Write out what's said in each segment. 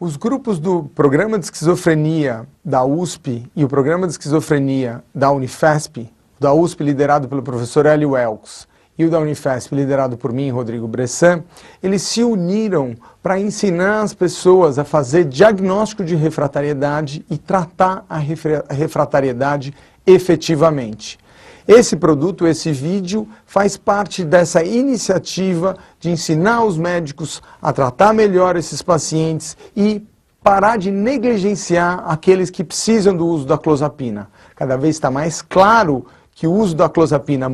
Os grupos do Programa de Esquizofrenia da USP e o Programa de Esquizofrenia da Unifesp, da USP liderado pelo professor Hélio Elks e o da Unifesp liderado por mim, Rodrigo Bressan, eles se uniram para ensinar as pessoas a fazer diagnóstico de refratariedade e tratar a refratariedade efetivamente. Esse produto, esse vídeo, faz parte dessa iniciativa de ensinar os médicos a tratar melhor esses pacientes e parar de negligenciar aqueles que precisam do uso da clozapina. Cada vez está mais claro que o uso da clozapina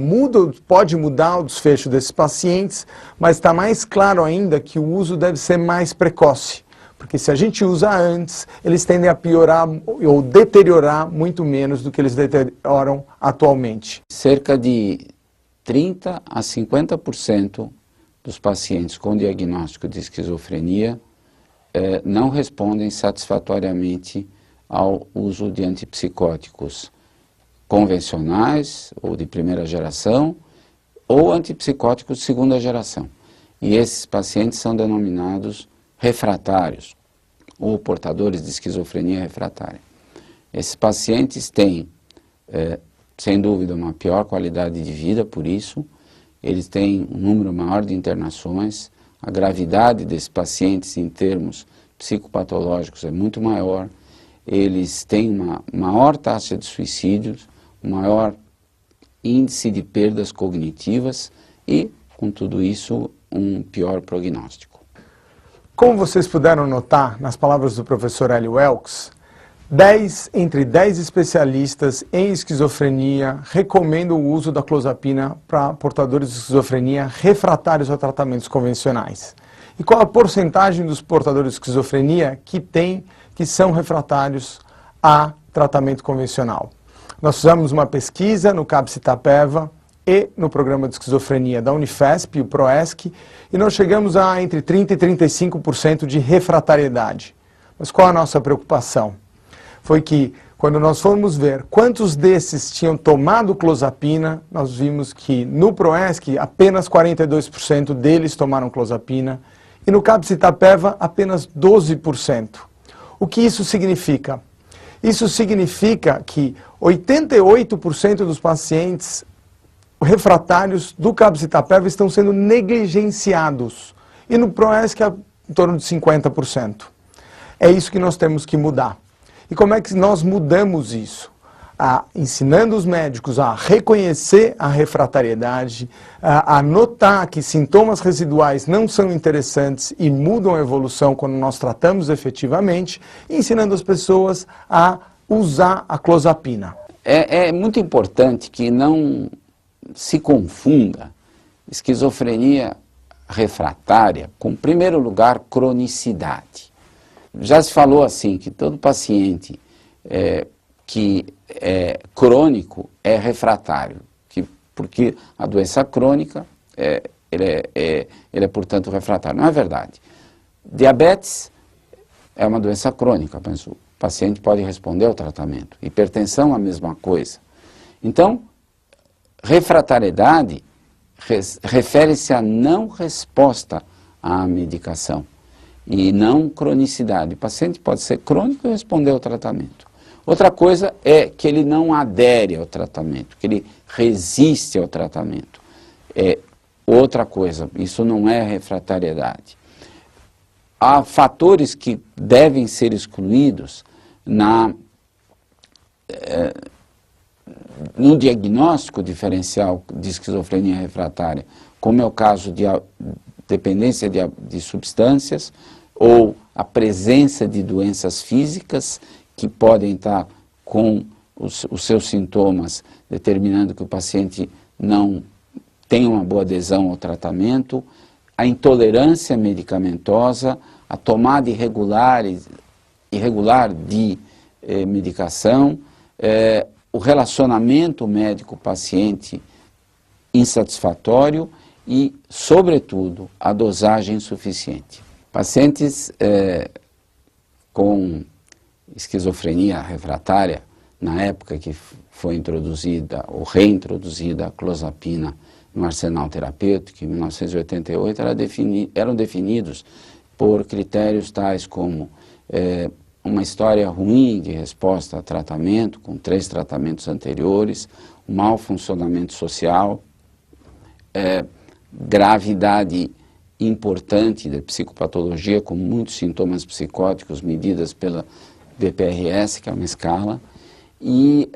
pode mudar o desfecho desses pacientes, mas está mais claro ainda que o uso deve ser mais precoce. Porque se a gente usa antes, eles tendem a piorar ou deteriorar muito menos do que eles deterioram atualmente. Cerca de 30% a 50% dos pacientes com diagnóstico de esquizofrenia não respondem satisfatoriamente ao uso de antipsicóticos convencionais ou de primeira geração ou antipsicóticos de segunda geração. E esses pacientes são denominados refratários ou portadores de esquizofrenia refratária. Esses pacientes têm, sem dúvida, uma pior qualidade de vida, por isso, eles têm um número maior de internações, a gravidade desses pacientes em termos psicopatológicos é muito maior, eles têm uma maior taxa de suicídios, um maior índice de perdas cognitivas e, com tudo isso, um pior prognóstico. Como vocês puderam notar nas palavras do professor Hélio Elks, entre 10 especialistas em esquizofrenia recomendam o uso da clozapina para portadores de esquizofrenia refratários a tratamentos convencionais. E qual a porcentagem dos portadores de esquizofrenia que são refratários a tratamento convencional? Nós fizemos uma pesquisa no CAPS Itapeva e no programa de esquizofrenia da Unifesp, o PROESC, e nós chegamos a entre 30% e 35% de refratariedade. Mas qual a nossa preocupação? Foi que, quando nós fomos ver quantos desses tinham tomado clozapina, nós vimos que no PROESC apenas 42% deles tomaram clozapina e no CAPS Itapeva apenas 12%. O que isso significa? Isso significa que 88% dos pacientes refratários do CAPS Itapeva estão sendo negligenciados. E no PROESC é em torno de 50%. É isso que nós temos que mudar. E como é que nós mudamos isso? Ensinando os médicos a reconhecer a refratariedade, a notar que sintomas residuais não são interessantes e mudam a evolução quando nós tratamos efetivamente, e ensinando as pessoas a usar a clozapina. É muito importante que não se confunda esquizofrenia refratária com, em primeiro lugar, cronicidade. Já se falou assim, que todo paciente que é crônico é refratário, porque a doença crônica, ele é, portanto, refratário. Não é verdade. Diabetes é uma doença crônica, mas o paciente pode responder ao tratamento. Hipertensão, a mesma coisa. Então, refratariedade refere-se à não resposta à medicação e não cronicidade. O paciente pode ser crônico e responder ao tratamento. Outra coisa é que ele não adere ao tratamento, que ele resiste ao tratamento. É outra coisa, isso não é refratariedade. Há fatores que devem ser excluídos no diagnóstico diferencial de esquizofrenia refratária, como é o caso de dependência de substâncias ou a presença de doenças físicas que podem estar com os seus sintomas determinando que o paciente não tem uma boa adesão ao tratamento, a intolerância medicamentosa, a tomada irregular de medicação, o relacionamento médico-paciente insatisfatório e, sobretudo, a dosagem insuficiente. Pacientes com esquizofrenia refratária, na época que foi introduzida ou reintroduzida a clozapina no arsenal terapêutico, em 1988, eram definidos por critérios tais como uma história ruim de resposta a tratamento, com 3 tratamentos anteriores, um mau funcionamento social, gravidade importante da psicopatologia, com muitos sintomas psicóticos medidas pela BPRS, que é uma escala, e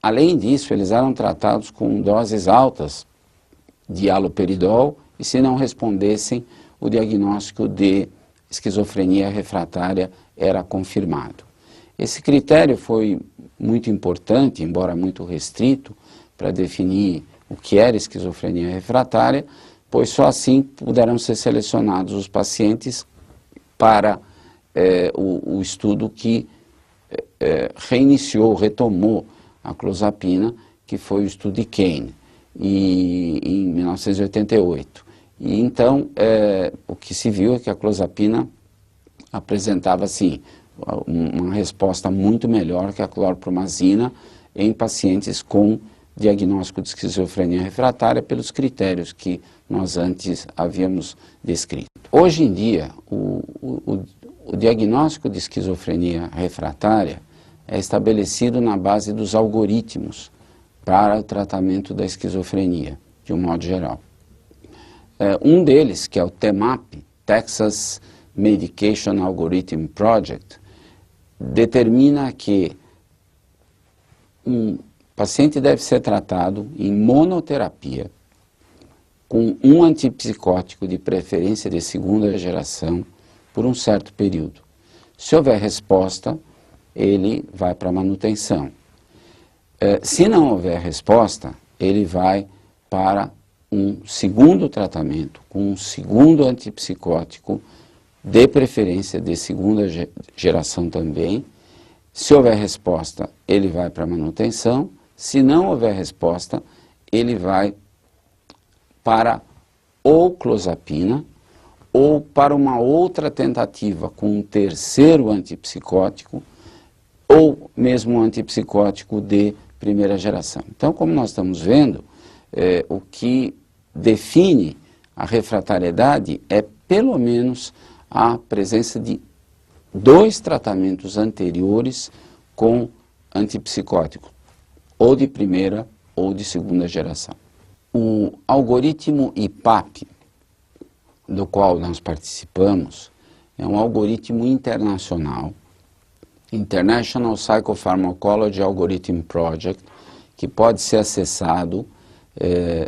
além disso eles eram tratados com doses altas de haloperidol e se não respondessem o diagnóstico de esquizofrenia refratária era confirmado. Esse critério foi muito importante, embora muito restrito, para definir o que era esquizofrenia refratária, pois só assim puderam ser selecionados os pacientes para o estudo que retomou a clozapina, que foi o estudo de Kane, em 1988. E então, o que se viu é que a clozapina apresentava, assim, uma resposta muito melhor que a clorpromazina em pacientes com diagnóstico de esquizofrenia refratária pelos critérios que nós antes havíamos descrito. Hoje em dia, o diagnóstico de esquizofrenia refratária é estabelecido na base dos algoritmos para o tratamento da esquizofrenia, de um modo geral. Um deles, que é o TMAP, Texas Medication Algorithm Project, determina que um paciente deve ser tratado em monoterapia com um antipsicótico de preferência de 2ª geração por um certo período. Se houver resposta, ele vai para a manutenção. Se não houver resposta, ele vai para um segundo tratamento com um 2º antipsicótico de preferência de 2ª geração também. Se houver resposta, ele vai para a manutenção. Se não houver resposta, ele vai para ou clozapina ou para uma outra tentativa com um 3º antipsicótico ou mesmo um antipsicótico de 1ª geração. Então, como nós estamos vendo, o que define a refratariedade é pelo menos a presença de 2 tratamentos anteriores com antipsicótico, ou de 1ª ou de 2ª geração. O algoritmo IPAP, do qual nós participamos, é um algoritmo internacional, International Psychopharmacology Algorithm Project, que pode ser acessado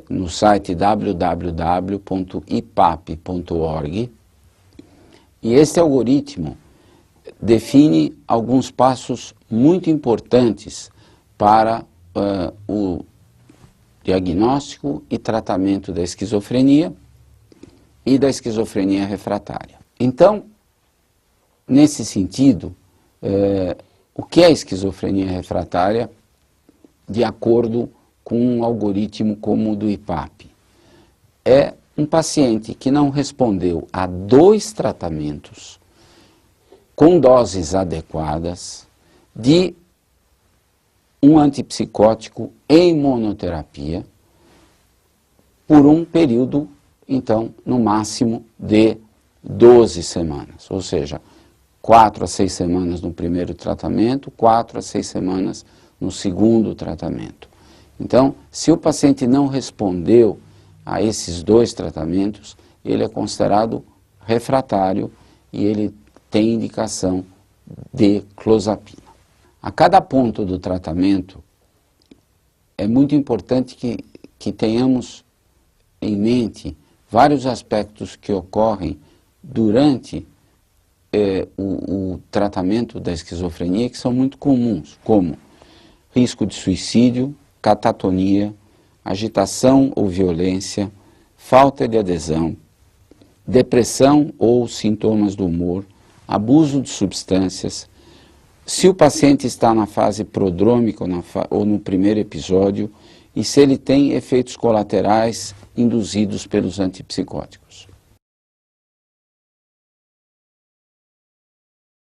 no site www.ipap.org. E este algoritmo define alguns passos muito importantes para o diagnóstico e tratamento da esquizofrenia e da esquizofrenia refratária. Então, nesse sentido, o que é esquizofrenia refratária de acordo com um algoritmo como o do IPAP? É um paciente que não respondeu a 2 tratamentos com doses adequadas de um antipsicótico em monoterapia por um período, então, no máximo de 12 semanas, ou seja, 4 a 6 semanas no primeiro tratamento, 4 a 6 semanas no segundo tratamento. Então, se o paciente não respondeu a esses 2 tratamentos, ele é considerado refratário e ele tem indicação de clozapina. A cada ponto do tratamento, é muito importante que tenhamos em mente vários aspectos que ocorrem durante o tratamento da esquizofrenia, que são muito comuns, como risco de suicídio, catatonia, agitação ou violência, falta de adesão, depressão ou sintomas do humor, abuso de substâncias. Se o paciente está na fase prodrômica ou no primeiro episódio, e se ele tem efeitos colaterais induzidos pelos antipsicóticos.